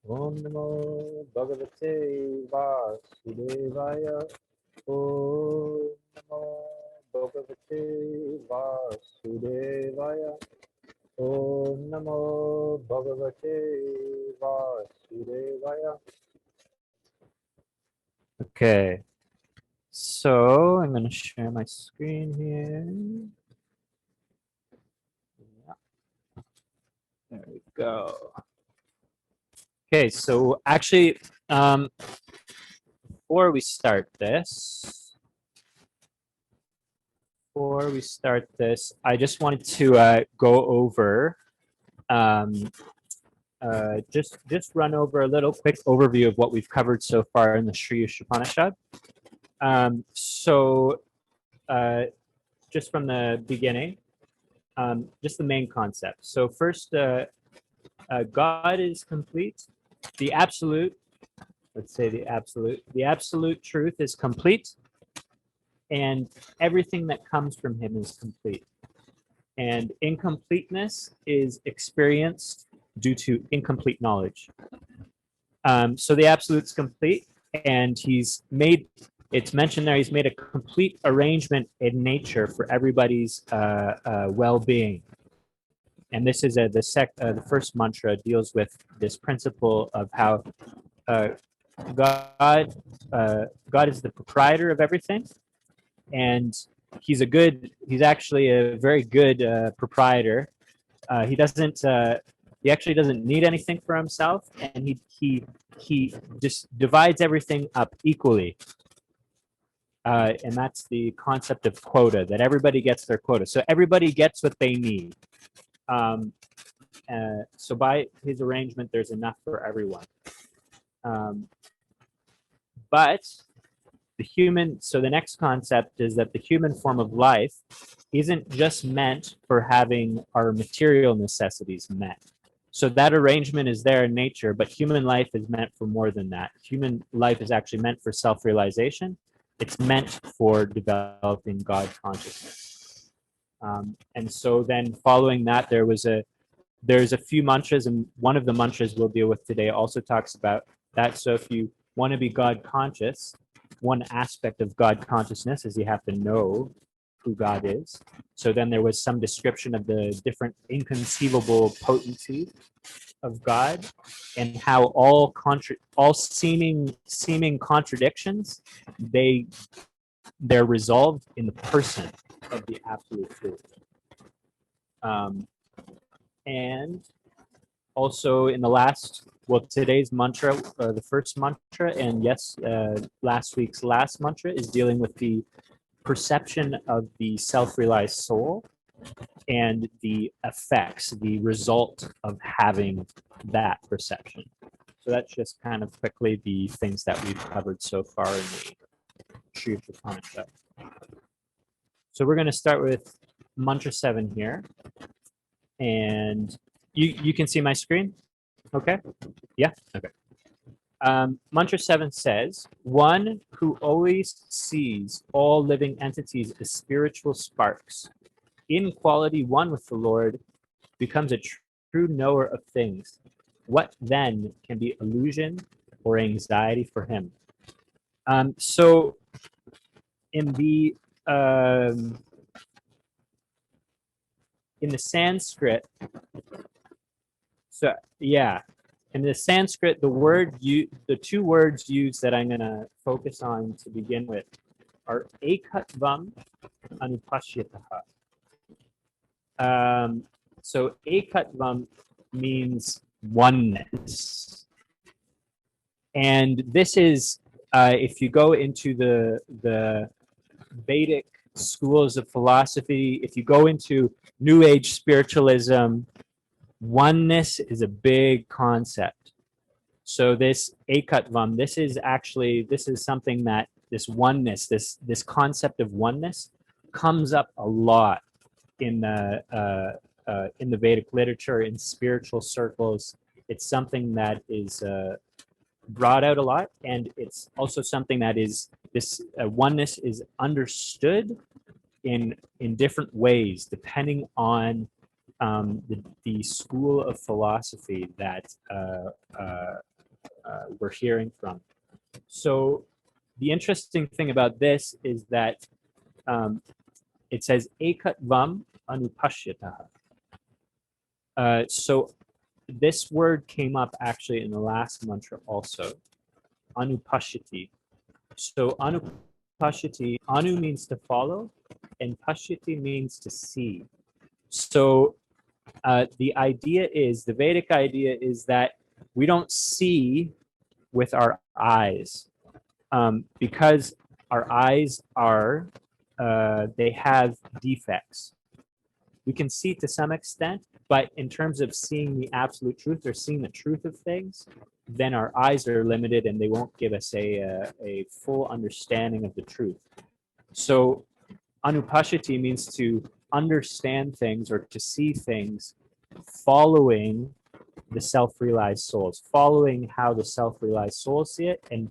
Om Namo Bhagavate Vasudevaya. Om Namo Bhagavate Vasudevaya. Om Namo Bhagavate Vasudevaya. Okay, so I'm going to share my screen here. Yeah, there we go. Okay, so actually, before we start this, I just wanted to go over, just run over a little quick overview of what we've covered so far in the Sri Isopanisad. Just from the beginning, just the main concept. So first, God is complete. The absolute, let's say the absolute truth is complete, and everything that comes from him is complete. And incompleteness is experienced due to incomplete knowledge. So the absolute's complete, and it's mentioned there, he's made a complete arrangement in nature for everybody's well-being. And this is the first mantra deals with this principle of how God is the proprietor of everything, and he's actually a very good proprietor. He actually doesn't need anything for himself, and he just divides everything up equally. And that's the concept of quota, that everybody gets their quota. So everybody gets what they need. So by his arrangement, there's enough for everyone. But so the next concept is that the human form of life isn't just meant for having our material necessities met. So that arrangement is there in nature, but human life is meant for more than that. Human life is actually meant for self-realization. It's meant for developing God consciousness. And so then following that, there's a few mantras, and one of the mantras we'll deal with today also talks about that. So if you want to be God conscious, one aspect of God consciousness is you have to know who God is. So then there was some description of the different inconceivable potency of God, and how all seeming contradictions, they're resolved in the person of the absolute truth. And also in today's mantra, the first mantra, and yes, last week's last mantra is dealing with the perception of the self-realized soul and the effects, the result of having that perception. So that's just kind of quickly the things that we've covered so far in the Sri Isopanisad. So we're going to start with mantra 7 here. And you can see my screen? Okay? Yeah? Okay. Mantra 7 says, one who always sees all living entities as spiritual sparks, in quality one with the Lord, becomes a true knower of things. What then can be illusion or anxiety for him? So in the Sanskrit, so yeah, in the Sanskrit, the two words used that I'm going to focus on to begin with are ekatvam anupashyataha. So ekatvam means oneness. And this is, if you go into the Vedic schools of philosophy, if you go into New Age spiritualism, oneness is a big concept. So this ekatvam, this is something that this oneness, this concept of oneness comes up a lot in the Vedic literature, in spiritual circles. It's something that is brought out a lot, and it's also something that is this oneness is understood in different ways depending on the school of philosophy that we're hearing from. So the interesting thing about this is that it says ekatvam anupashyataha. So this word came up actually in the last mantra also, anupashyati. So anupashyati, anu means to follow, and pashyati means to see. So the idea is, the Vedic idea is that we don't see with our eyes, because our eyes are, they have defects. We can see to some extent, but in terms of seeing the absolute truth or seeing the truth of things, then our eyes are limited and they won't give us a full understanding of the truth. So anupashyati means to understand things or to see things following the self-realized souls, following how the self-realized souls see it, and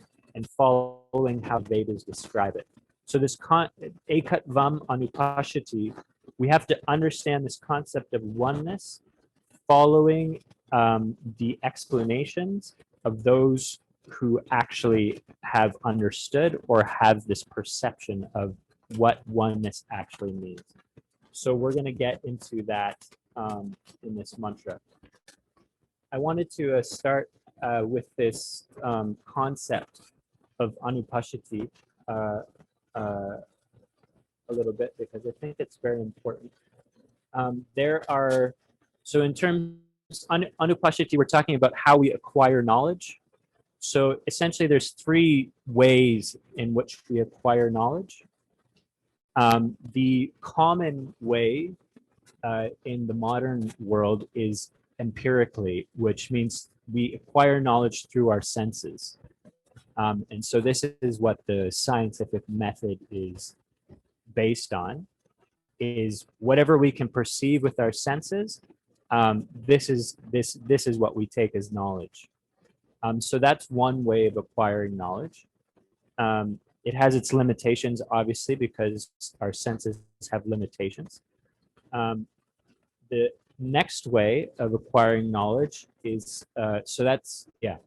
following how Vedas describe it. So this ekatvam anupashyati, we have to understand this concept of oneness following the explanations of those who actually have understood or have this perception of what oneness actually means. So we're going to get into that in this mantra. I wanted to start with this concept of anupashyati a little bit, because I think it's very important. There are, so in terms anupashyati, we're talking about how we acquire knowledge. So essentially there's three ways in which we acquire knowledge. The common way in the modern world is empirically, which means we acquire knowledge through our senses. And so this is what the scientific method is based on, is whatever we can perceive with our senses, this is what we take as knowledge. So that's one way of acquiring knowledge. It has its limitations, obviously, because our senses have limitations. The next way of acquiring knowledge is, so that's, yeah,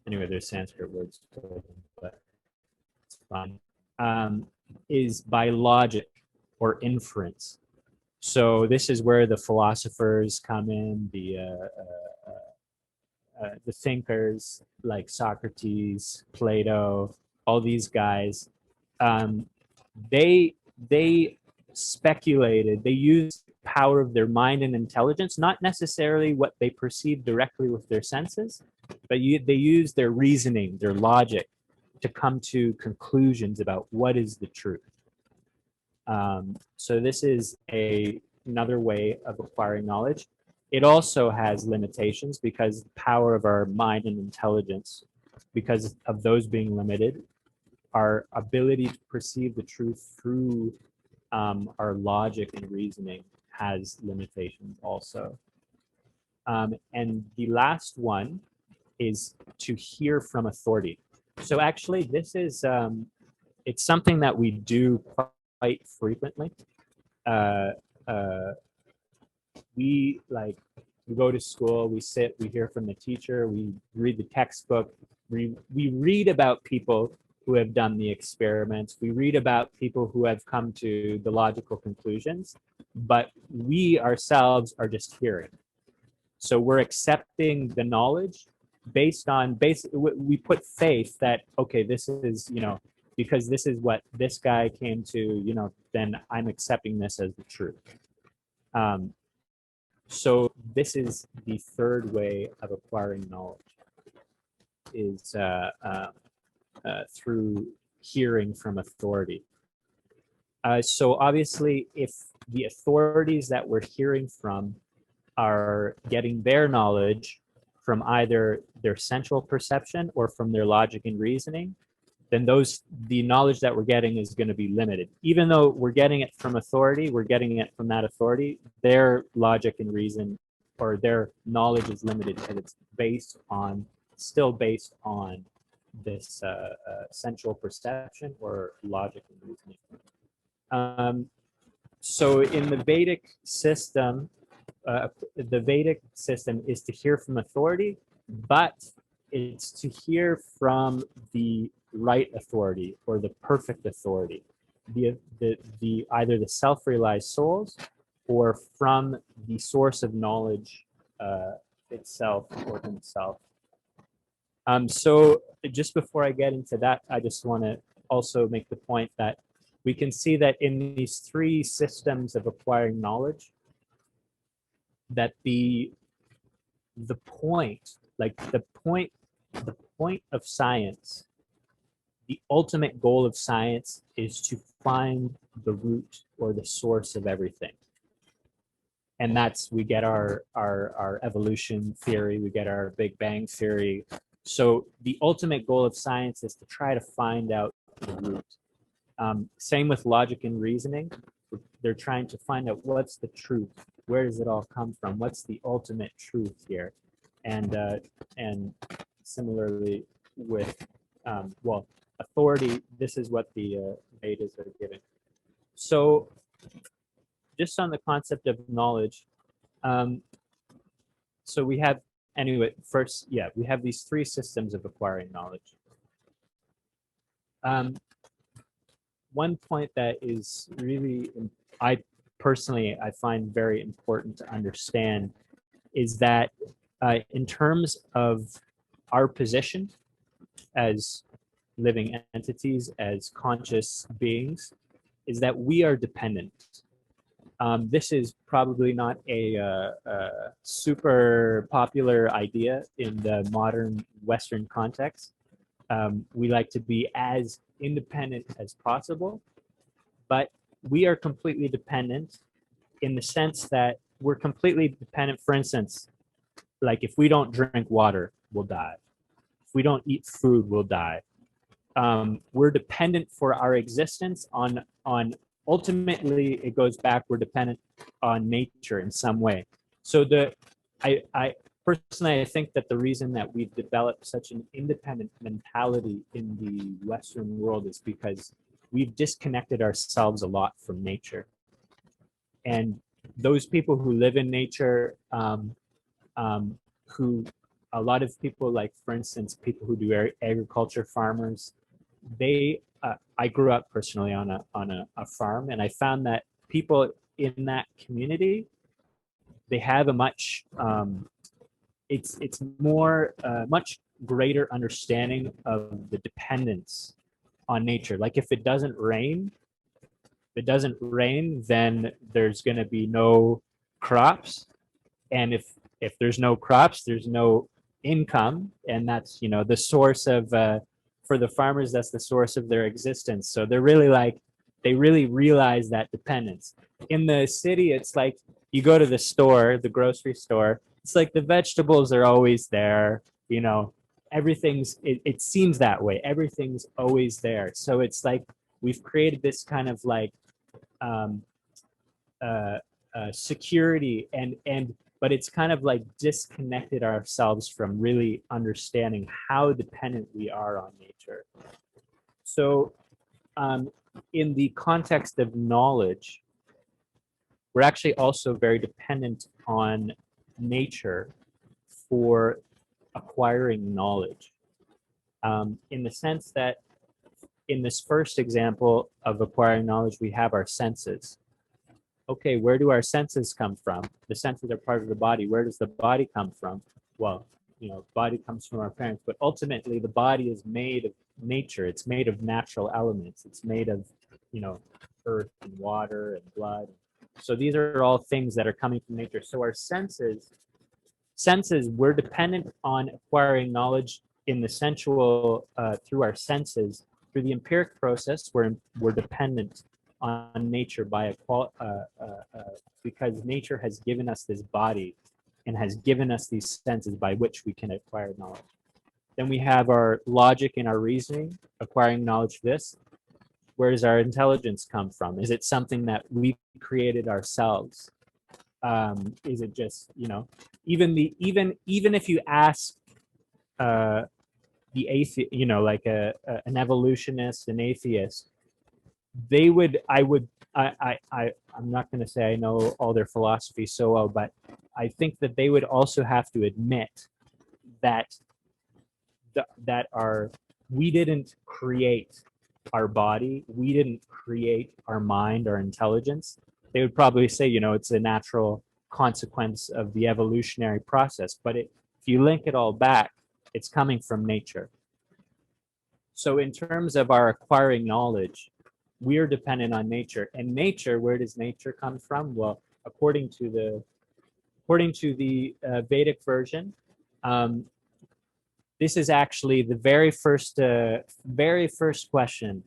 anyway, there's Sanskrit words, but it's fine, is by logic or inference. So this is where the philosophers come in, the thinkers like Socrates, Plato, all these guys. They speculated, they used the power of their mind and intelligence, not necessarily what they perceive directly with their senses, but they used their reasoning, their logic, to come to conclusions about what is the truth. So this is another way of acquiring knowledge. It also has limitations because the power of our mind and intelligence, because of those being limited, our ability to perceive the truth through our logic and reasoning has limitations also. And the last one is to hear from authority. So actually this is, it's something that we do quite frequently. We go to school, we sit, we hear from the teacher, we read the textbook, we read about people who have done the experiments, we read about people who have come to the logical conclusions, but we ourselves are just hearing. So we're accepting the knowledge based on, we put faith that, okay, this is, because this is what this guy came to, then I'm accepting this as the truth. So this is the third way of acquiring knowledge, is through hearing from authority. So obviously, if the authorities that we're hearing from are getting their knowledge from either their sensual perception or from their logic and reasoning, then the knowledge that we're getting is going to be limited. Even though we're getting it from authority, we're getting it from that authority, their logic and reason, or their knowledge is limited because it's still based on this sensual perception or logic and reasoning. So in the Vedic system, is to hear from authority, but it's to hear from the right authority or the perfect authority, the either the self-realized souls or from the source of knowledge itself or himself. So just before I get into that, I just want to also make the point that we can see that in these three systems of acquiring knowledge, that the point, like the point of science, the ultimate goal of science is to find the root or the source of everything. And that's, we get our evolution theory, we get our Big Bang theory. So the ultimate goal of science is to try to find out the root. Same with logic and reasoning. They're trying to find out what's the truth. Where does it all come from? What's the ultimate truth here? And similarly with, well, authority, this is what the Vedas are giving. So just on the concept of knowledge, so we have, anyway, first, yeah, we have these three systems of acquiring knowledge. One point that is really, I find very important to understand is that in terms of our position as living entities, as conscious beings, is that we are dependent. This is probably not a super popular idea in the modern Western context. We like to be as independent as possible, but we are completely dependent in the sense that we're completely dependent. For instance, like if we don't drink water, we'll die. If we don't eat food, we'll die. We're dependent for our existence on ultimately it goes back, we're dependent on nature in some way. So I personally, I think that the reason that we've developed such an independent mentality in the Western world is because we've disconnected ourselves a lot from nature. And those people who live in nature, who a lot of people, like for instance, people who do agriculture, farmers, they I grew up personally on a farm, and I found that people in that community, they have a much it's more much greater understanding of the dependence on nature. Like if it doesn't rain, then there's going to be no crops, and if there's no crops, there's no income, and that's, you know, the source of for the farmers, that's the source of their existence. So they're really like, they really realize that dependence. In the city, it's like you go to the store, the grocery store, it's like the vegetables are always there, you know, everything's, it seems that way, everything's always there. So it's like we've created this kind of like security, but it's kind of like disconnected ourselves from really understanding how dependent we are on nature. So in the context of knowledge, we're actually also very dependent on nature for acquiring knowledge, in the sense that in this first example of acquiring knowledge, we have our senses. Okay, where do our senses come from? The senses are part of the body. Where does the body come from? Well, you know, body comes from our parents, but ultimately the body is made of nature. It's made of natural elements. It's made of, you know, earth and water and blood. So these are all things that are coming from nature. So our senses, we're dependent on acquiring knowledge in the sensual, through our senses. Through the empiric process, we're dependent on nature by because nature has given us this body and has given us these senses by which we can acquire knowledge. Then we have our logic and our reasoning, acquiring knowledge. This, where does our intelligence come from? Is it something that we created ourselves? Is it just, you know, even if you ask the atheist, you know, like an evolutionist, an atheist, they would, I'm not going to say I know all their philosophy so well, but I think that they would also have to admit that that are, we didn't create our body, we didn't create our mind, our intelligence. They would probably say, it's a natural consequence of the evolutionary process. But if you link it all back, it's coming from nature. So in terms of our acquiring knowledge, we are dependent on nature. And nature, where does nature come from? Well, according to the Vedic version, this is actually the very first question.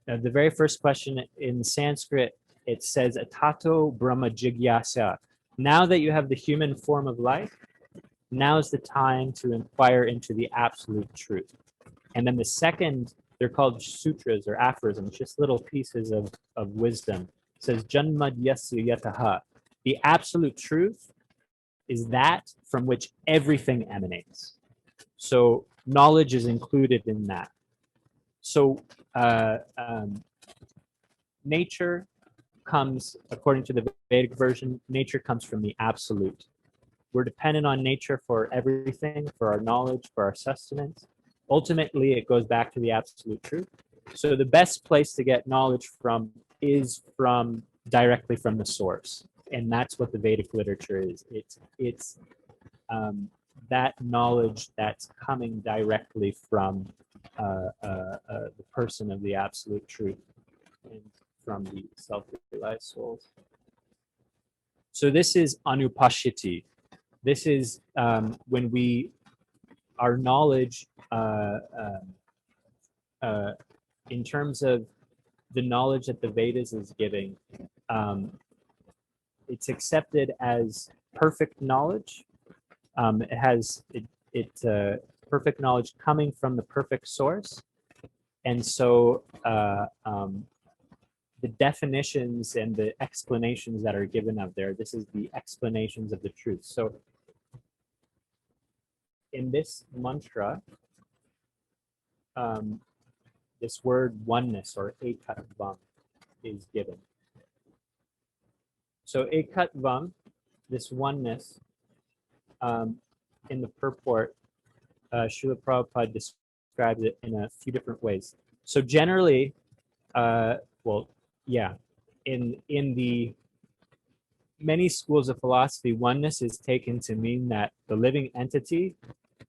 The very first question in Sanskrit, it says, Atato Brahma Jigyasa. Now that you have the human form of life, now is the time to inquire into the absolute truth. And then the second, they're called sutras or aphorisms, just little pieces of wisdom. It says, Janmad Yasu Yataha. The absolute truth is that from which everything emanates. So knowledge is included in that. So nature comes, according to the Vedic version, nature comes from the absolute. We're dependent on nature for everything, for our knowledge, for our sustenance. Ultimately, it goes back to the absolute truth. So the best place to get knowledge from is directly from the source. And that's what the Vedic literature is. It's that knowledge that's coming directly from the person of the absolute truth and from the self-realized souls. So this is anupashyati. This is when our knowledge, in terms of the knowledge that the Vedas is giving, it's accepted as perfect knowledge. It has perfect knowledge coming from the perfect source. And so the definitions and the explanations that are given up there, this is the explanations of the truth. So in this mantra, this word oneness or ekatvam is given. So ekatvam, this oneness, in the purport, Srila Prabhupada describes it in a few different ways. So generally, in the many schools of philosophy, oneness is taken to mean that the living entity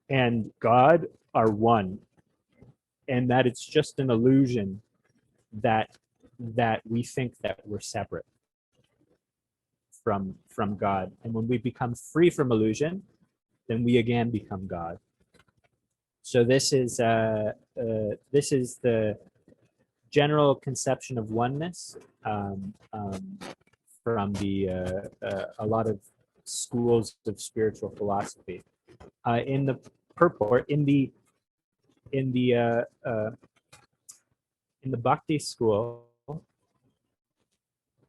and God are one, and that it's just an illusion that we think that we're separate from God. And when we become free from illusion, then we again become God. So this is the general conception of oneness from a lot of schools of spiritual philosophy. In the purport, in the Bhakti school,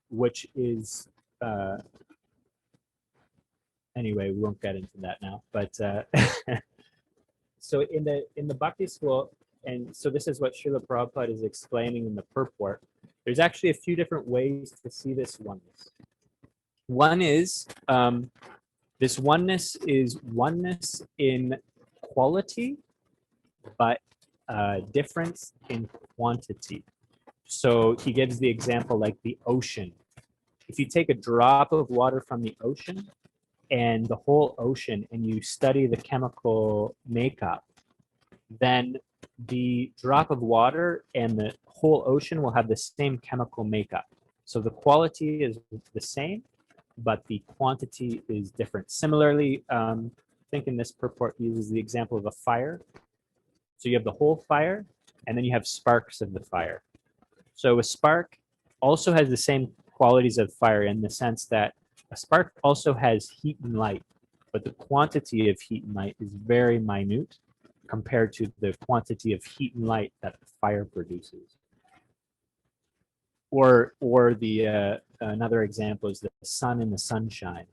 which is anyway, we won't get into that now. But so in the Bhakti school, and so this is what Srila Prabhupada is explaining in the purport. There's actually a few different ways to see this oneness. One is this oneness is oneness in quality, but difference in quantity. So he gives the example like the ocean. If you take a drop of water from the ocean and the whole ocean, and you study the chemical makeup, then the drop of water and the whole ocean will have the same chemical makeup. So the quality is the same, but the quantity is different. Similarly, I think in this purport uses the example of a fire. So you have the whole fire, and then you have sparks of the fire. So a spark also has the same qualities of fire in the sense that a spark also has heat and light, but the quantity of heat and light is very minute compared to the quantity of heat and light that the fire produces. Or the another example is the sun and the sunshine.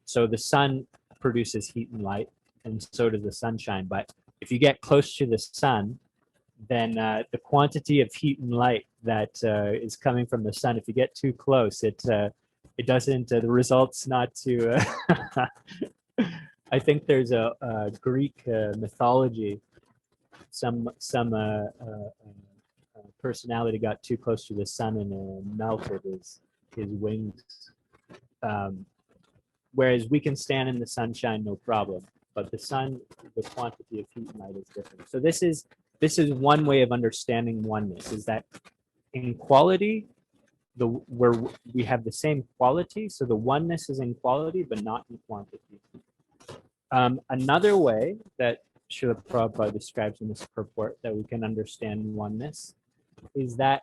So the sun produces heat and light, and so does the sunshine. But if you get close to the sun, then the quantity of heat and light that is coming from the sun, if you get too close, it doesn't. The results not too. I think there's a Greek mythology personality got too close to the sun and melted his wings. Whereas we can stand in the sunshine, no problem. But the sun, the quantity of heat and light is different. So this is one way of understanding oneness, is that in quality, where we have the same quality, so the oneness is in quality, but not in quantity. Another way that Srila Prabhupada describes in this purport that we can understand oneness is that,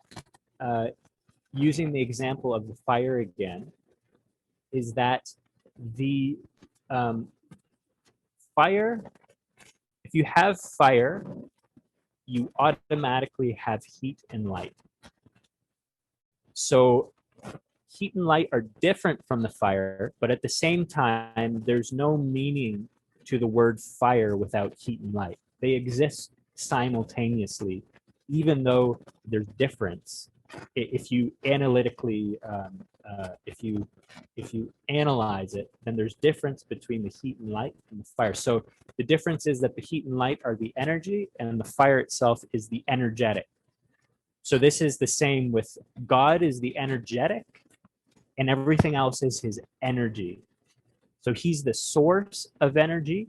using the example of the fire again, is that the fire, if you have fire, you automatically have heat and light. So heat and light are different from the fire, but at the same time, there's no meaning to the word fire without heat and light. They exist simultaneously, even though there's difference. If you analytically, if you analyze it, then there's difference between the heat and light and the fire. So the difference is that the heat and light are the energy, and the fire itself is the energetic. So this is the same with God is the energetic, and everything else is his energy. So he's the source of energy,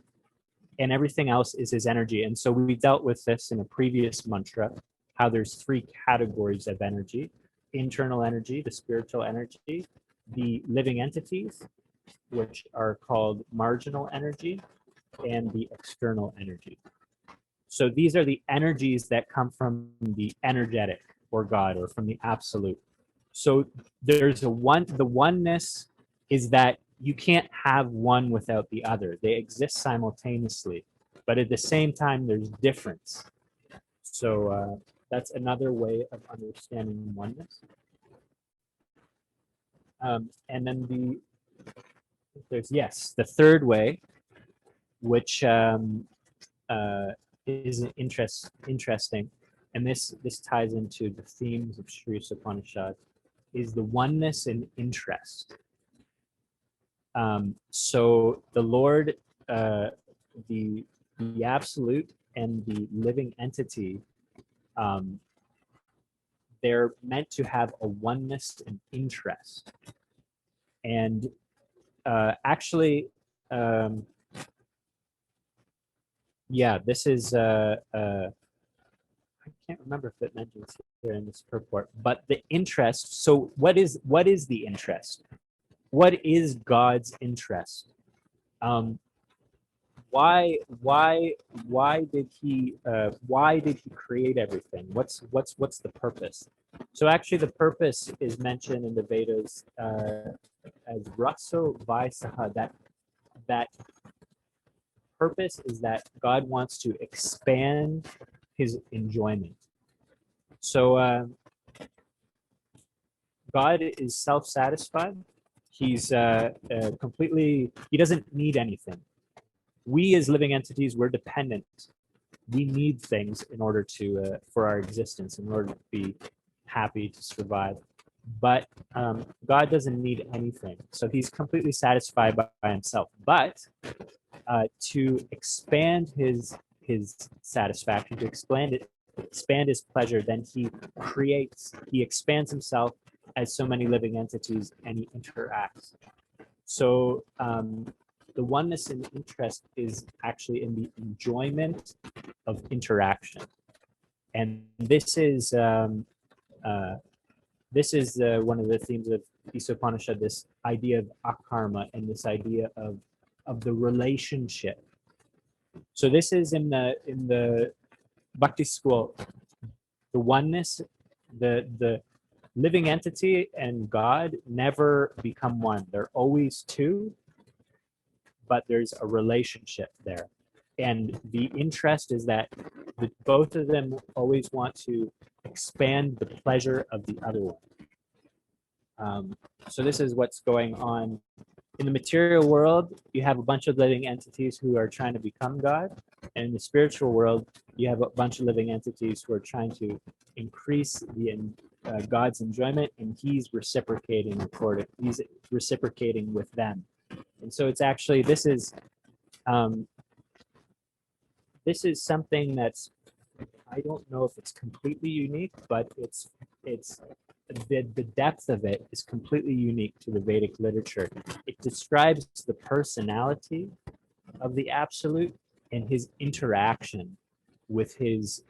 and everything else is his energy. And so we dealt with this in a previous mantra, how there's three categories of energy: internal energy, the spiritual energy, the living entities, which are called marginal energy, and the external energy. So these are the energies that come from the energetic, or God, or from the absolute. So there's the oneness is that you can't have one without the other. They exist simultaneously, but at the same time, there's difference. So that's another way of understanding oneness. And then there's the third way, which is interesting, and this ties into the themes of Sri Isopanisad, is the oneness in interest. So the Lord, the absolute and the living entity, they're meant to have a oneness in interest. And actually, this is I can't remember if it mentions here in this purport, but the interest. So what is the interest? What is God's interest? Why did he create everything? What's the purpose? So actually, the purpose is mentioned in the Vedas as raso vaisaha. That purpose is that God wants to expand his enjoyment. So God is self-satisfied. He's completely, he doesn't need anything. We as living entities, we're dependent. We need things in order to, for our existence, in order to be happy, to survive. But God doesn't need anything. So he's completely satisfied by himself. But to expand his satisfaction, to expand his pleasure, then he expands himself as so many living entities, and he interacts. So the oneness in interest is actually in the enjoyment of interaction, and this is one of the themes of Isopanisad, this idea of akarma and this idea of the relationship. So this is in the Bhakti school, the oneness, the living entity and God never become one. They're always two, but there's a relationship there. And the interest is that both of them always want to expand the pleasure of the other one. So this is what's going on. In the material world, you have a bunch of living entities who are trying to become God. And in the spiritual world, you have a bunch of living entities who are trying to increase God's enjoyment, and he's reciprocating with them. And so it's actually, this is something that's I don't know if it's completely unique, but it's the depth of it is completely unique to the Vedic literature. It describes the personality of the Absolute and his interaction with his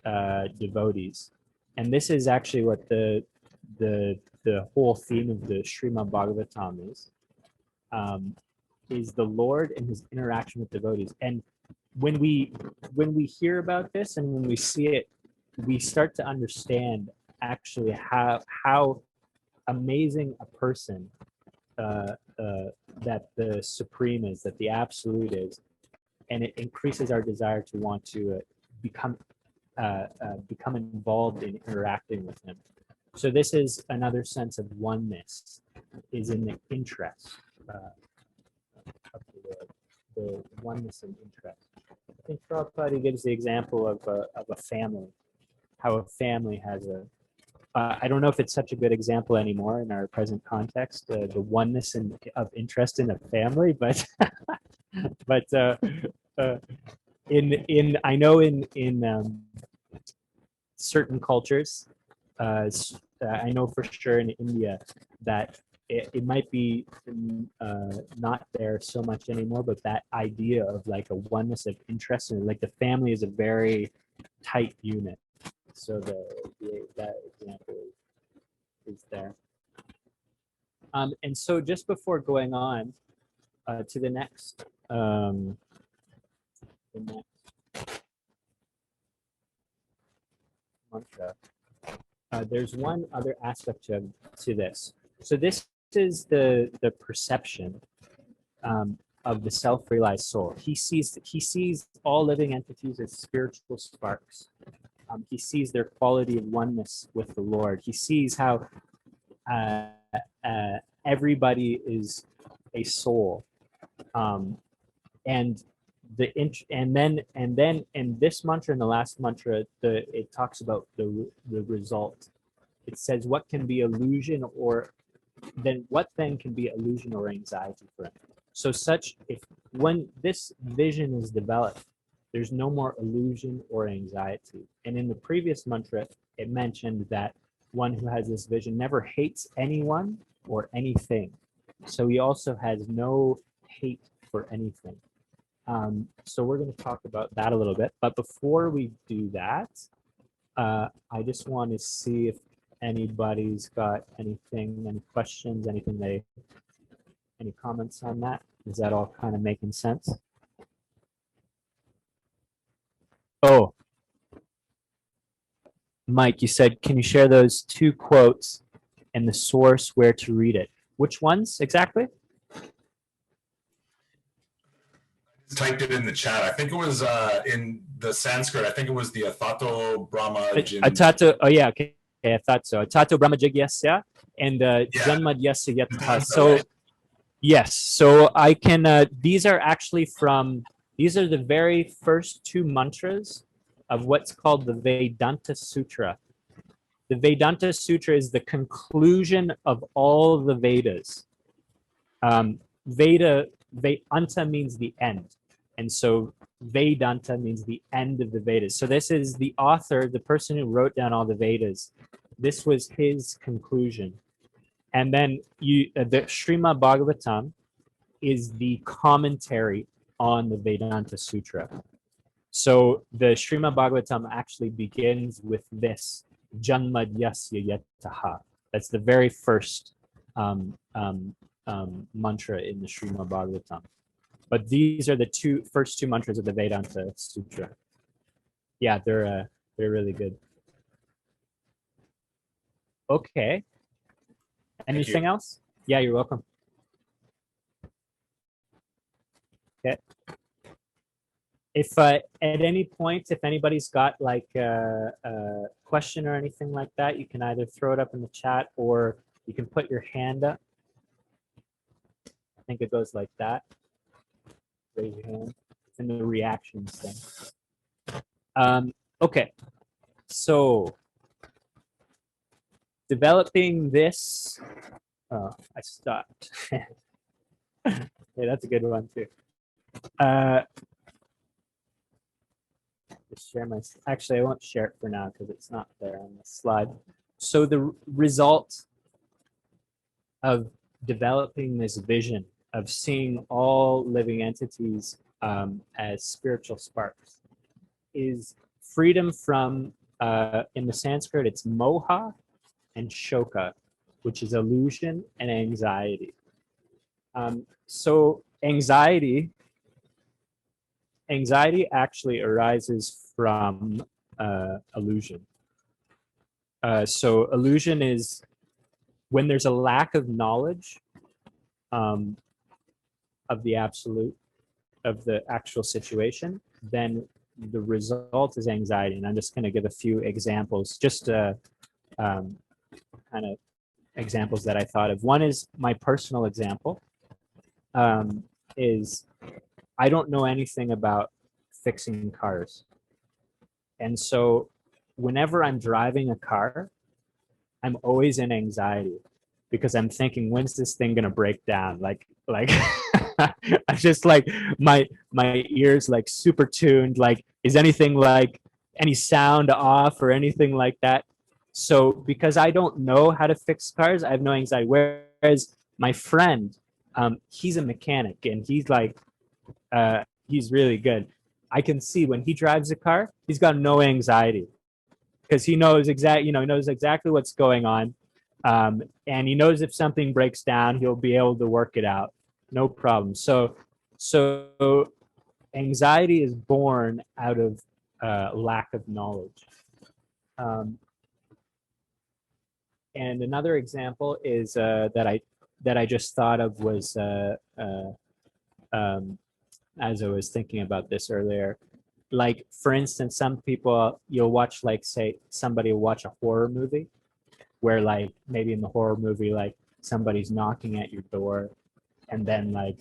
devotees. And this is actually what the whole theme of the Shrima Bhagavatam is the Lord and his interaction with devotees. And when we hear about this and when we see it, we start to understand actually how amazing a person that the Supreme is, that the Absolute is, and it increases our desire to want to become involved in interacting with him. So this is another sense of oneness, is in the interest of the oneness and interest. I think Prabhupada gives the example of a family, how a family has a, I don't know if it's such a good example anymore in our present context, the oneness of interest in a family, but but in I know in certain cultures, I know for sure in India that it might be not there so much anymore, but that idea of like a oneness of interest and like the family is a very tight unit. So that example is there. And so just before going on to the next mantra, there's one other aspect to this. So this is the perception of the self-realized soul. He sees all living entities as spiritual sparks. He sees their quality of oneness with the Lord. He sees how everybody is a soul, and then in this mantra and the last mantra, it talks about the result. It says what can be illusion what then can be illusion or anxiety for him. So when this vision is developed, there's no more illusion or anxiety. And in the previous mantra, it mentioned that one who has this vision never hates anyone or anything. So he also has no hate for anything. So we're going to talk about that a little bit. But before we do that, I just want to see if anybody's got anything, any questions, any comments on that? Is that all kind of making sense? Oh, Mike, you said, can you share those two quotes and the source where to read it? Which ones exactly? Typed it in the chat. I think it was in the Sanskrit. I think it was the Atato Brahma. Atato. Oh yeah, okay. I thought so. Atato Brahma Jigyasya and Janmadyasya Yatha. So yes, so I can. These are actually these are the very first two mantras of what's called the Vedanta Sutra. The Vedanta Sutra is the conclusion of all the Vedas. Anta means the end. And so Vedanta means the end of the Vedas. So this is the author, the person who wrote down all the Vedas. This was his conclusion. And then the Shrima Bhagavatam is the commentary on the Vedanta Sutra. So the Shrima Bhagavatam actually begins with this, Janmadyasya Yataha. That's the very first mantra in the Shrima Bhagavatam. But these are the first two mantras of the Vedanta Sutra. Yeah, they're really good. Okay. Anything else? Yeah, you're welcome. Okay. If at any point, if anybody's got like a question or anything like that, you can either throw it up in the chat or you can put your hand up. I think it goes like that. Raise your hand. It's in the reactions thing. Okay. So developing this. Oh, I stopped. Yeah, that's a good one too. just share my, actually, I won't share it for now because it's not there on the slide. So the result of developing this vision of seeing all living entities as spiritual sparks is freedom from, in the Sanskrit, it's moha and shoka, which is illusion and anxiety. So anxiety actually arises from illusion. So illusion is when there's a lack of knowledge of the absolute, of the actual situation, then the result is anxiety. And I'm just going to give a few examples, just kind of examples that I thought of. One is my personal example, is I don't know anything about fixing cars. And so whenever I'm driving a car, I'm always in anxiety because I'm thinking, when's this thing gonna break down? Like I just like my ears like super tuned. Like, is anything like any sound off or anything like that? So because I don't know how to fix cars, I have no anxiety. Whereas my friend, he's a mechanic and he's like, he's really good. I can see when he drives a car, he's got no anxiety because he knows knows exactly what's going on, and he knows if something breaks down, he'll be able to work it out, no problem. So anxiety is born out of lack of knowledge. And another example is that I just thought of was as I was thinking about this earlier. Like, for instance, some people, you'll watch, like, say, somebody will watch a horror movie where, like, maybe in the horror movie, like, somebody's knocking at your door and then, like,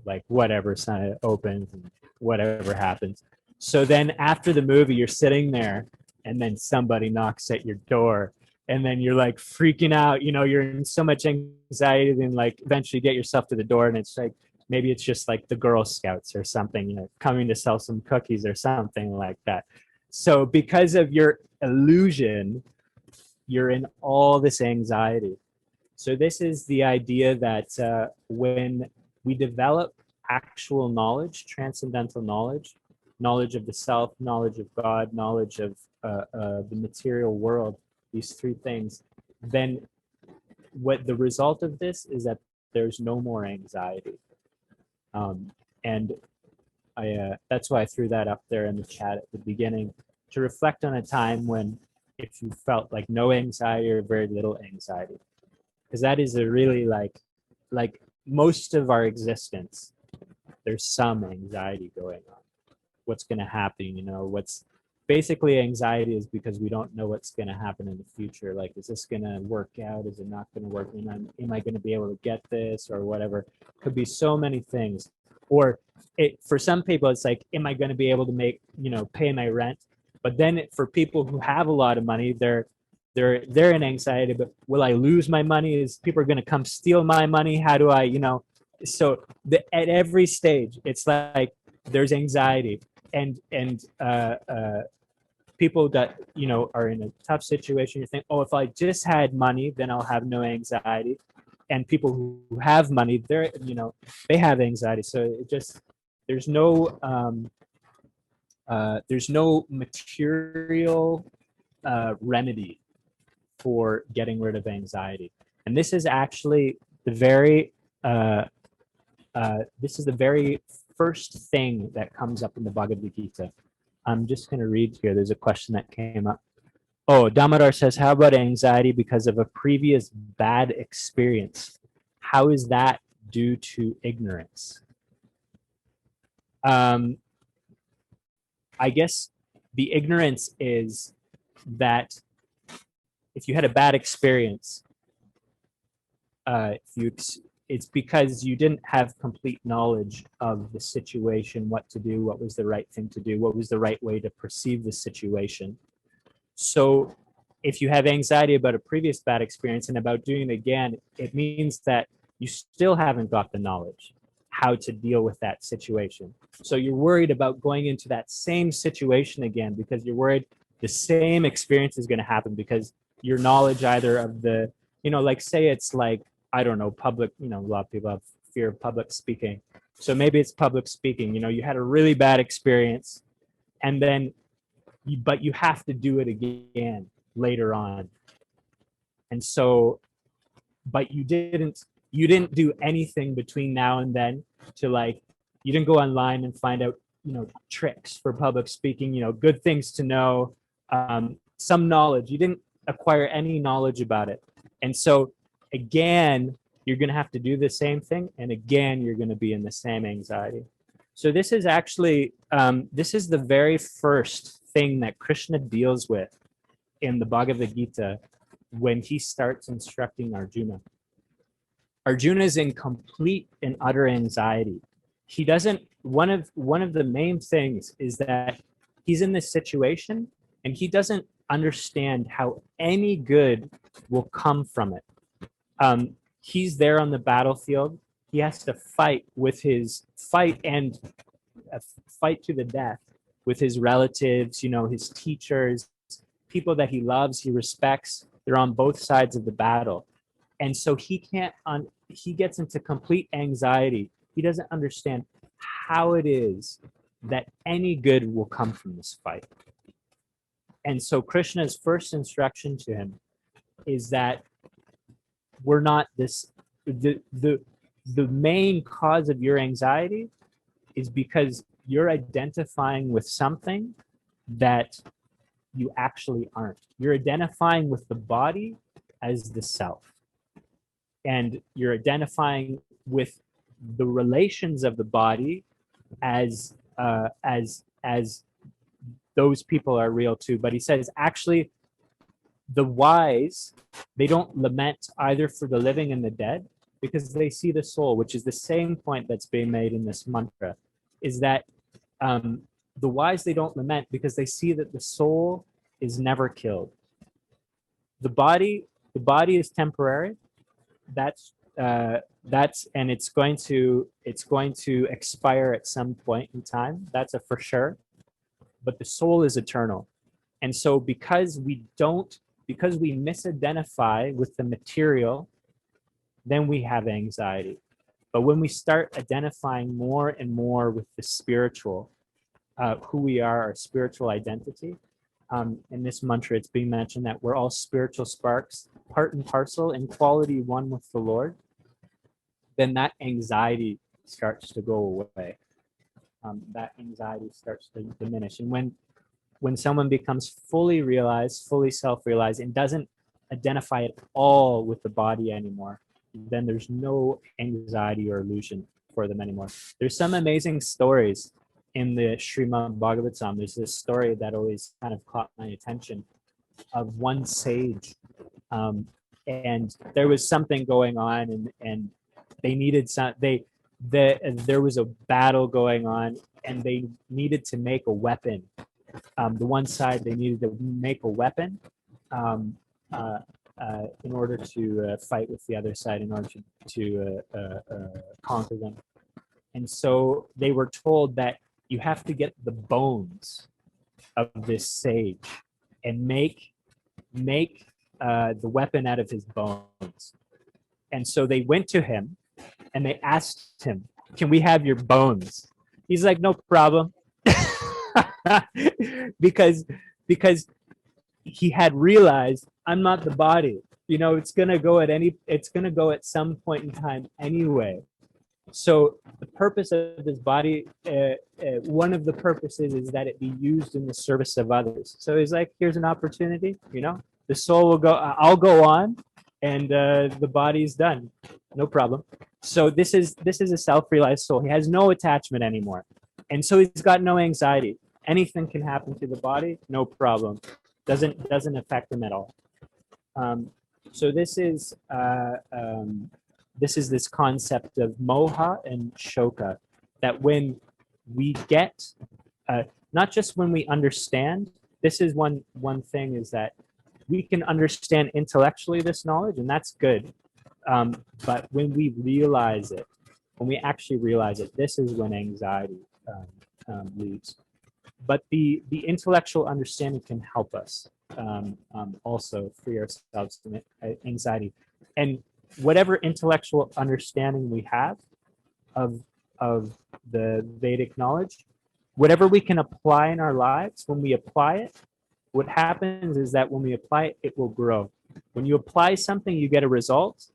like, whatever sign opens and whatever happens. So then after the movie, you're sitting there and then somebody knocks at your door and then you're, like, freaking out. You're in so much anxiety, then, like, eventually get yourself to the door and it's like, maybe it's just like the Girl Scouts or something, coming to sell some cookies or something like that. So because of your illusion, you're in all this anxiety. So this is the idea that when we develop actual knowledge, transcendental knowledge, knowledge of the self, knowledge of God, knowledge of the material world, these three things, then what the result of this is that there's no more anxiety. And that's why I threw that up there in the chat at the beginning, to reflect on a time when if you felt like no anxiety or very little anxiety, because that is a really like most of our existence, there's some anxiety going on. What's going to happen? What's basically anxiety is because we don't know what's going to happen in the future. Like, is this going to work out? Is it not going to work? Am I going to be able to get this or whatever? Could be so many things. Or for some people, it's like, am I going to be able to pay my rent? But then for people who have a lot of money, they're in anxiety. But will I lose my money? Is people are going to come steal my money? How do I, So at every stage, it's like there's anxiety, and people that are in a tough situation, you think, oh, if I just had money, then I'll have no anxiety. And people who have money, they have anxiety. So it just there's no material remedy for getting rid of anxiety. And this is actually the very first thing that comes up in the Bhagavad Gita. I'm just going to read here. There's a question that came up. Oh, Damodar says, how about anxiety because of a previous bad experience? How is that due to ignorance? I guess the ignorance is that if you had a bad experience, it's because you didn't have complete knowledge of the situation, what to do, what was the right thing to do, what was the right way to perceive the situation. So if you have anxiety about a previous bad experience and about doing it again, it means that you still haven't got the knowledge. how to deal with that situation. So you're worried about going into that same situation again because you're worried the same experience is going to happen because your knowledge either of the, like say it's like, I don't know, public, a lot of people have fear of public speaking. So maybe it's public speaking, you had a really bad experience and then, but you have to do it again later on. And so, but you didn't do anything between now and then to like, you didn't go online and find out, tricks for public speaking, good things to know, some knowledge. You didn't acquire any knowledge about it. And so again, you're going to have to do the same thing. And again, you're going to be in the same anxiety. So this is actually, this is the very first thing that Krishna deals with in the Bhagavad Gita when he starts instructing Arjuna. Arjuna is in complete and utter anxiety. He doesn't, one of the main things is that he's in this situation and he doesn't understand how any good will come from it. He's there on the battlefield. He has to fight with his fight to the death with his relatives, his teachers, people that he loves, he respects. They're on both sides of the battle. And so he gets into complete anxiety. He doesn't understand how it is that any good will come from this fight. And so Krishna's first instruction to him is that we're not this, the main cause of your anxiety is because you're identifying with something that you actually aren't. You're identifying with the body as the self. And you're identifying with the relations of the body as those people are real too. But he says, actually, the wise, they don't lament either for the living and the dead because they see the soul, which is the same point that's being made in this mantra, is that the wise, they don't lament because they see that the soul is never killed. The body is temporary. That's and it's going to expire at some point in time. That's a for sure. But the soul is eternal. And so because we misidentify with the material, then we have anxiety. But when we start identifying more and more with the spiritual, who we are, our spiritual identity, in this mantra, it's being mentioned that we're all spiritual sparks, part and parcel, in quality one with the Lord, then that anxiety starts to go away. That anxiety starts to diminish. And when someone becomes fully realized, fully self-realized, and doesn't identify at all with the body anymore, then there's no anxiety or illusion for them anymore. There's some amazing stories in the Shrima Bhagavatam. There's this story that always kind of caught my attention of one sage. And there was something going on and they needed there was a battle going on and they needed to make a weapon. The one side, they needed to make a weapon in order to fight with the other side, in order to conquer them. And so they were told that you have to get the bones of this sage and make the weapon out of his bones. And so they went to him and they asked him, "Can we have your bones?" He's like, "No problem." because he had realized, I'm not the body. It's gonna go at some point in time anyway. So the purpose of this body, one of the purposes is that it be used in the service of others. So he's like, here's an opportunity, the soul will go, I'll go on, and the body's done, no problem. So this is a self-realized soul. He has no attachment anymore, and so he's got no anxiety. Anything can happen to the body, no problem. Doesn't affect him at all. So this is this concept of moha and shoka, that when we get, not just when we understand, this is one thing, is that we can understand intellectually this knowledge, and that's good. But when we realize it, when we actually realize it, this is when anxiety leaves. But the intellectual understanding can help us also free ourselves from anxiety. And whatever intellectual understanding we have of the Vedic knowledge, whatever we can apply in our lives, when we apply it, what happens is that when we apply it, it will grow. When you apply something, you get a result,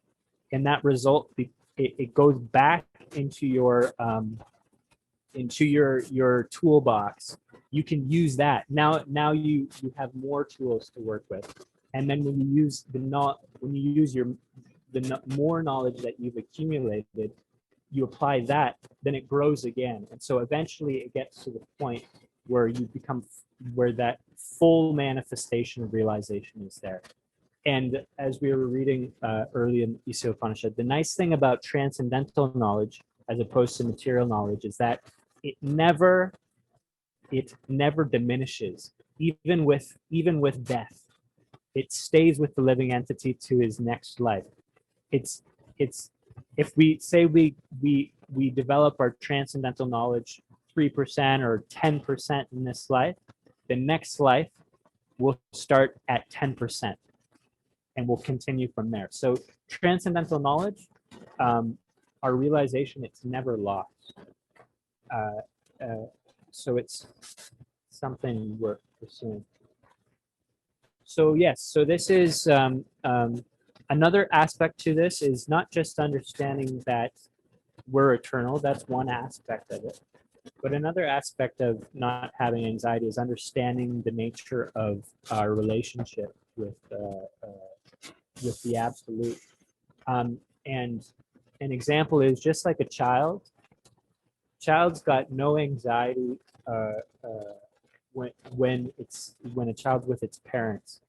and that result it goes back into your toolbox. You can use that. Now you have more tools to work with. And then when you use the more knowledge that you've accumulated, you apply that, then it grows again. And so eventually it gets to the point where you become, where that full manifestation of realization is there. And as we were reading early in Isopanisad, the nice thing about transcendental knowledge as opposed to material knowledge is that it never diminishes, even with death. It stays with the living entity to his next life. It's if we say we develop our transcendental knowledge 3% or 10% in this life, the next life will start at 10% and will continue from there. So transcendental knowledge, our realization, it's never lost. So it's something we're pursuing. So yes, so this is another aspect to this is not just understanding that we're eternal. That's one aspect of it. But another aspect of not having anxiety is understanding the nature of our relationship with the absolute. And an example is just like a child's got no anxiety when a child's with its parents.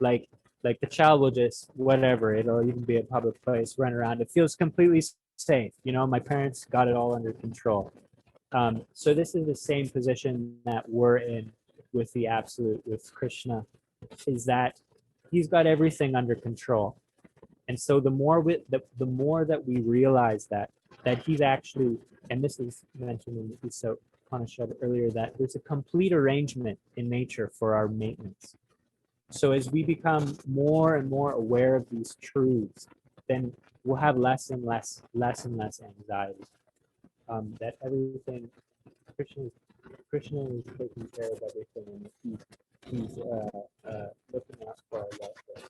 Like the child will just, whatever, it'll even be a public place, run around. It feels completely safe. My parents got it all under control. So this is the same position that we're in with the absolute, with Krishna, is that he's got everything under control. And so the more that we realize that he's actually, and this is mentioned in the Isopanisad earlier, that there's a complete arrangement in nature for our maintenance. So as we become more and more aware of these truths, then we'll have less and less anxiety. That everything, Krishna is taking care of everything, and he's looking out for our welfare.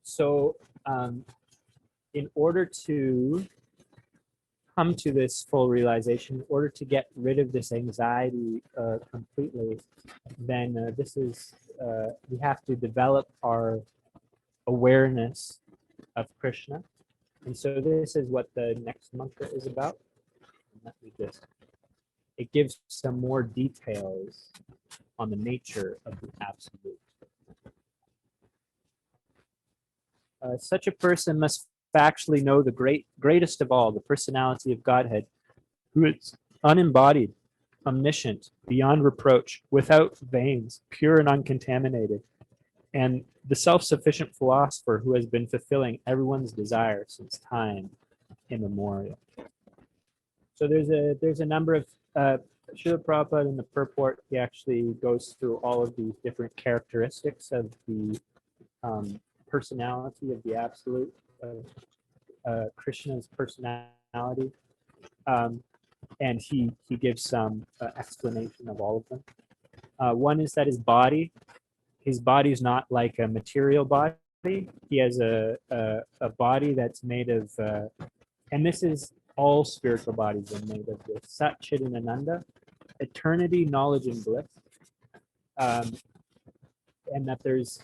So in order to come to this full realization, in order to get rid of this anxiety completely, then we have to develop our awareness of Krishna. And so this is what the next mantra is about. It gives some more details on the nature of the absolute. Such a person must factually know the greatest of all, the personality of Godhead, who is unembodied, omniscient, beyond reproach, without veins, pure and uncontaminated, and the self-sufficient philosopher who has been fulfilling everyone's desire since time immemorial. So there's a number of Srila Prabhupada in the purport, he actually goes through all of these different characteristics of the personality of the absolute, Krishna's personality, and he gives some explanation of all of them. One is that his body is not like a material body. He has a body that's made of, and this is all spiritual bodies are made of this Sat Chit and Ananda, eternity, knowledge, and bliss, and that there's,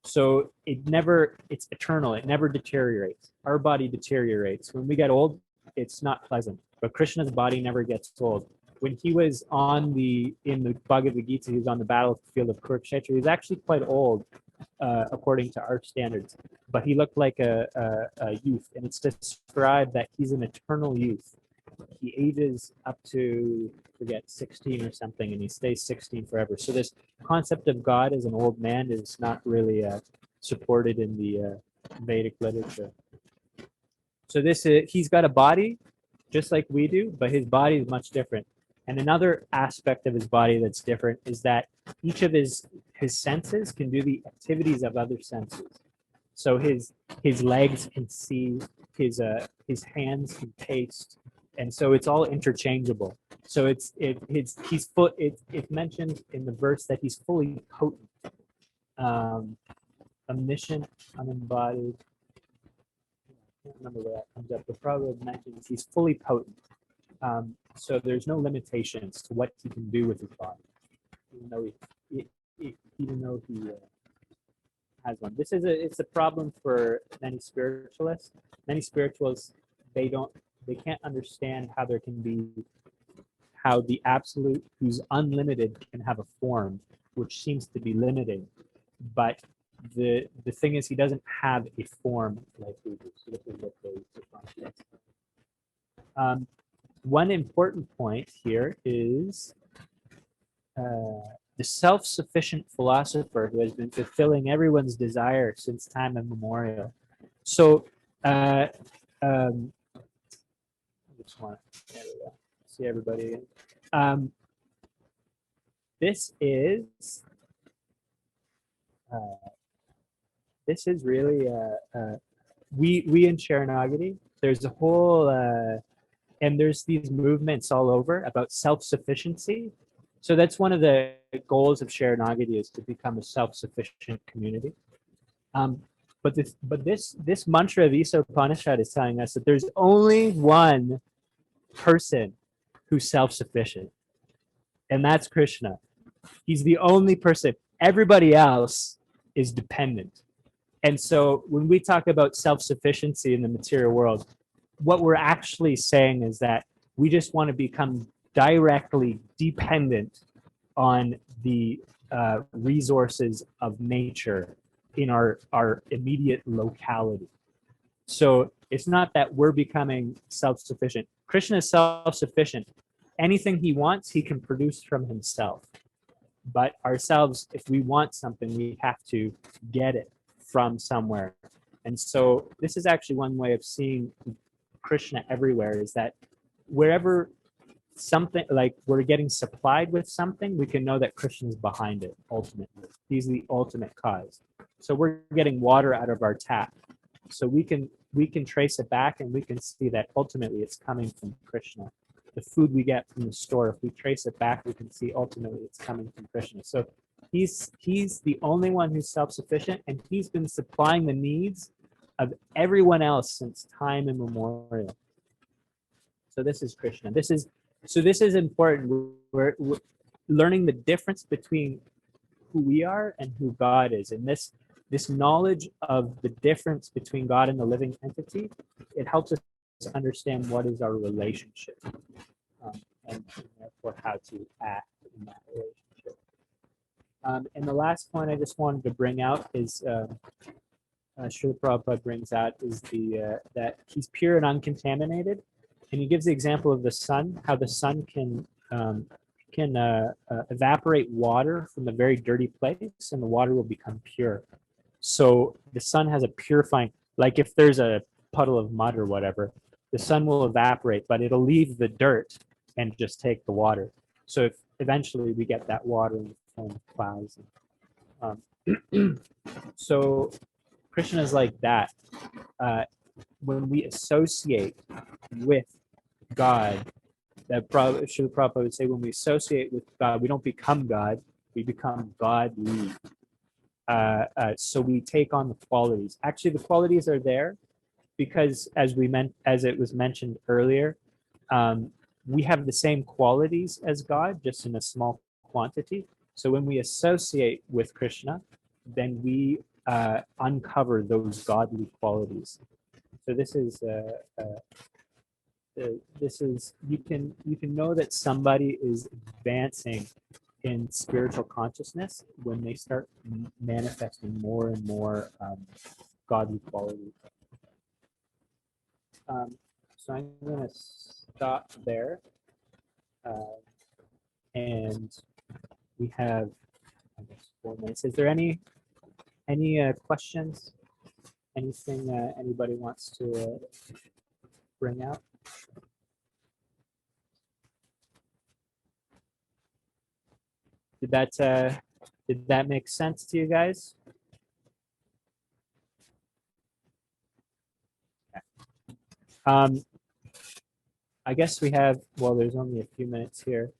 so it's eternal. It never deteriorates. Our body deteriorates. When we get old, it's not pleasant. But Krishna's body never gets old. When he was in the Bhagavad Gita, he was on the battlefield of Kurukshetra. He was actually quite old, according to our standards. But he looked like a youth. And it's described that he's an eternal youth. He ages up to, forget, 16 or something, and he stays 16 forever. So this concept of God as an old man is not really supported in the Vedic literature. So he's got a body just like we do, but his body is much different. And another aspect of his body that's different is that each of his senses can do the activities of other senses. So his legs can see, his hands can taste, and so it's all interchangeable. So it's mentioned in the verse that he's fully potent, omniscient, unembodied. I can't remember where that comes up. The proverb mentions he's fully potent. So there's no limitations to what he can do with his body, even though he has one. It's a problem for many spiritualists. Many spiritualists, they can't understand how how the absolute, who's unlimited, can have a form which seems to be limiting. But the thing is, he doesn't have a form like we do. So this is what one important point here is the self-sufficient philosopher who has been fulfilling everyone's desire since time immemorial. So, I just want to see everybody. This is really we in Sharanagati. There's a whole and there's these movements all over about self-sufficiency. So that's one of the goals of Sharanagati, is to become a self-sufficient community. But this mantra of Isopanisad is telling us that there's only one person who's self-sufficient, and that's Krishna. He's the only person. Everybody else is dependent. And so when we talk about self-sufficiency in the material world, what we're actually saying is that we just want to become directly dependent on the resources of nature in our immediate locality. So it's not that we're becoming self-sufficient. Krishna is self-sufficient. Anything he wants, he can produce from himself. But ourselves, if we want something, we have to get it from somewhere. And so this is actually one way of seeing Krishna everywhere, is that wherever something, like we're getting supplied with something, we can know that Krishna is behind it ultimately. He's the ultimate cause. So we're getting water out of our tap. So we can trace it back, and we can see that ultimately it's coming from Krishna. The food we get from the store, if we trace it back, we can see ultimately it's coming from Krishna. So he's the only one who's self-sufficient, and he's been supplying the needs of everyone else since time immemorial. So this is Krishna. This is important. We're learning the difference between who we are and who God is. And this knowledge of the difference between God and the living entity, it helps us understand what is our relationship, and therefore how to act in that relationship. And the last point I just wanted to bring out is Srila Prabhupada brings out is that he's pure and uncontaminated, and he gives the example of the sun, how the sun can evaporate water from a very dirty place, and the water will become pure. So the sun has a purifying, like if there's a puddle of mud or whatever, the sun will evaporate, but it'll leave the dirt and just take the water. So if eventually we get that water in the form of clouds. So Krishna is like that. When we associate with God, that Srila Prabhupada would say, when we associate with God, we don't become God, we become godly. So we take on the qualities. Actually, the qualities are there because, as it was mentioned earlier, we have the same qualities as God, just in a small quantity. So when we associate with Krishna, then we uncover those godly qualities. So this is you can know that somebody is advancing in spiritual consciousness when they start manifesting more and more godly qualities. So I'm going to stop there, and we have, I guess, 4 minutes. Is there any questions? Anything anybody wants to bring out. Did that make sense to you guys? Okay. I guess we have, well, there's only a few minutes here.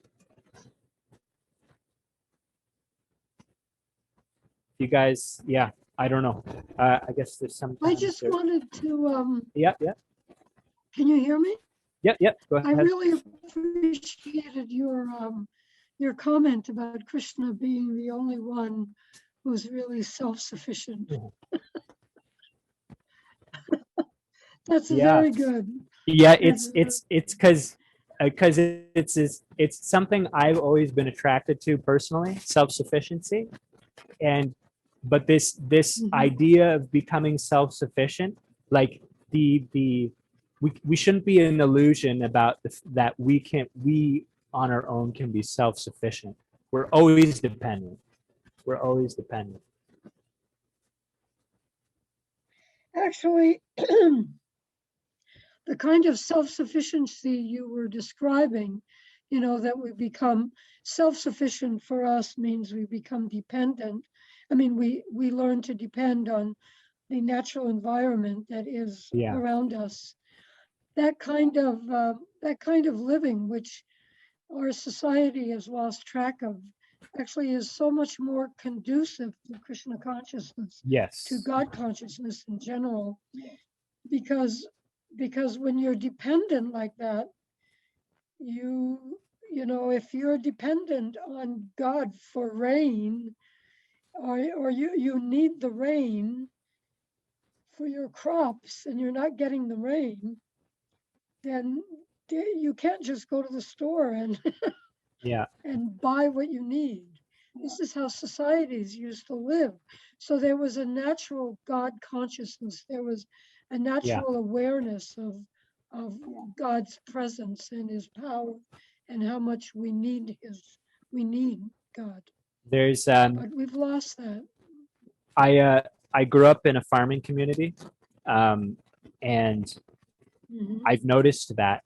You guys, yeah, I don't know. I guess there's some. I just wanted to, Yeah. can you hear me? Yep. Go ahead. I really appreciated your comment about Krishna being the only one who's really self-sufficient. That's very good. Yeah, it's because it's something I've always been attracted to personally, self-sufficiency, but this idea of becoming self-sufficient, like we shouldn't be an illusion about that we on our own can be self-sufficient. We're always dependent. Actually, the kind of self-sufficiency you were describing, that we become self-sufficient for us means we become dependent. I mean, we learn to depend on the natural environment that is around us. That kind of living, which our society has lost track of, actually is so much more conducive to Krishna consciousness, to God consciousness in general, because when you're dependent like that, if you're dependent on God for rain, or you need the rain for your crops and you're not getting the rain, then you can't just go to the store and and buy what you need. This is how societies used to live. So there was a natural God consciousness. There was a natural awareness of God's presence and his power and how much we need God. There's but we've lost that. I grew up in a farming community, and I've noticed that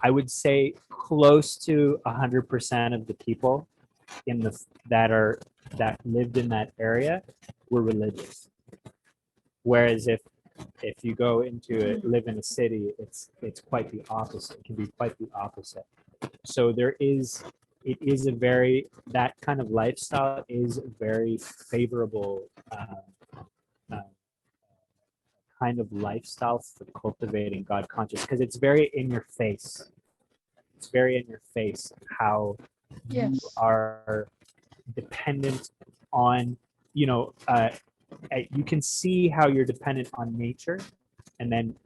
I would say close to 100% of the people that lived in that area were religious. Whereas if you go live in a city, it's quite the opposite. It can be quite the opposite. So it is that kind of lifestyle is very favorable kind of lifestyle for cultivating God consciousness, because it's very in your face. It's very in your face how you are dependent on, you can see how you're dependent on nature, and then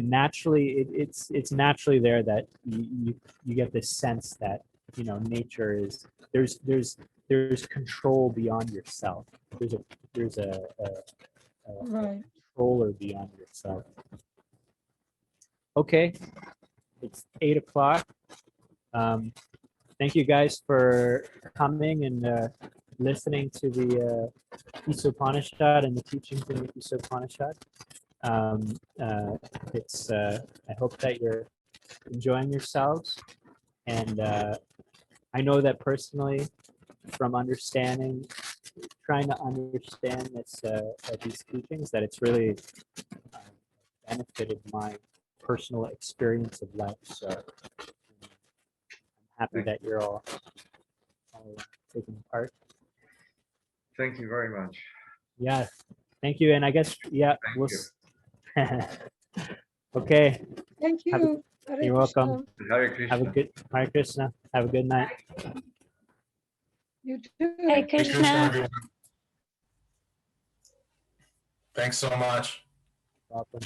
naturally it's naturally there that you get this sense that nature is there's control beyond yourself. There's a controller beyond yourself. Okay, it's 8 o'clock. Thank you guys for coming and listening to the Isopanisad and the teachings in the Isopanisad. I hope that you're enjoying yourselves, and I know that personally, from trying to understand these teachings, that it's really benefited my personal experience of life. So I'm happy that you're all taking part. Thank you very much. Yeah, thank you. And I guess, okay. Thank you. You're welcome. Hare Krishna. Have a good Hare Krishna. Have a good night. You too. Hare Krishna. Everyone. Thanks so much. Welcome.